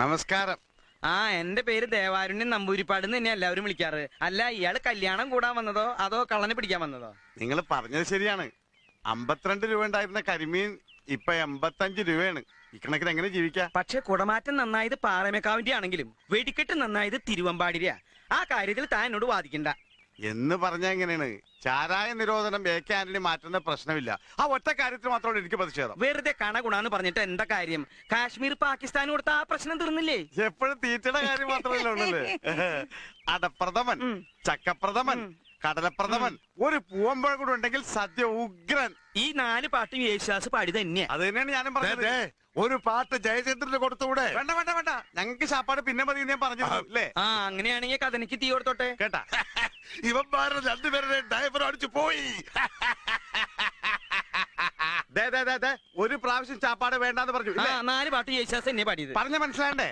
നമസ്കാരം. എന്റെ പേര് ദേവാരുണ്യൻ നമ്പൂരിപ്പാട് തന്നെ എല്ലാവരും വിളിക്കാറ്. അല്ല, ഇയാള് കല്യാണം കൂടാൻ വന്നതോ അതോ കള്ളനെ പിടിക്കാൻ വന്നതോ? നിങ്ങൾ പറഞ്ഞത് ശരിയാണ്. 52 രൂപ ഉണ്ടായിരുന്ന കരിമീൻ ഇപ്പൊ 85 രൂപയാണ്. ഇക്കണക്കിന് എങ്ങനെ ജീവിക്കാം? പക്ഷെ കുടമാറ്റം നന്നായത് പാറമേക്കാവിന്റെ ആണെങ്കിലും വെടിക്കെട്ട് നന്നായത് തിരുവമ്പാടിരിയാ. ആ കാര്യത്തിൽ താൻ എന്നോട് വാദിക്കണ്ട. എന്ന് പറഞ്ഞ എങ്ങനെയാണ്? ചാരായ നിരോധനം AK ആന്റണി മാറ്റുന്ന പ്രശ്നമില്ല. ആ ഒറ്റ കാര്യത്തിൽ മാത്രമാണ് എനിക്ക് പ്രതിഷേധം. വെറുതെ കണ ഗുണാന്ന് പറഞ്ഞിട്ട് എന്താ കാര്യം? കാശ്മീർ പാകിസ്ഥാൻ കൊടുത്ത ആ പ്രശ്നം തീർന്നില്ലേ? എപ്പോഴും തീറ്റയുടെ കാര്യം മാത്രമല്ല ഉള്ളല്ലേ. അടപ്രഥമൻ, ചക്കപ്രഥമൻ, കടലപ്രഥമൻ, ഒരു പൂവമ്പഴം കൂടെ ഉണ്ടെങ്കിൽ സദ്യ ഉഗ്രൻ. ഈ 4 പാട്ടും യേശുദാസ് പാടി തന്നെയാ. അത് തന്നെയാണ് ഞാനും പറഞ്ഞത്. ഒരു പാട്ട് ജയചന്ദ്രന് കൊടുത്തുകൂടെ? വേണ്ട വേണ്ട വേണ്ട, ഞങ്ങൾക്ക് ശാപ്പാട് പിന്നെ മതി ഞാൻ പറഞ്ഞു അല്ലേ. അങ്ങനെയാണെങ്കിൽ കഥനിക്ക് തീ കൊടുത്തോട്ടെ കേട്ടാ. ഇവന്മാരുടെ രണ്ടുപേരുടെ ഡ്രൈവർ അടിച്ചു പോയി. ഒരു പ്രാവശ്യം ചാപ്പാട് വേണ്ടാന്ന് പറഞ്ഞു. 4 പാട്ട് യേശുദാസ് തന്നെ പാടിയത്. പറഞ്ഞ മനസ്സിലാണ്ടേ?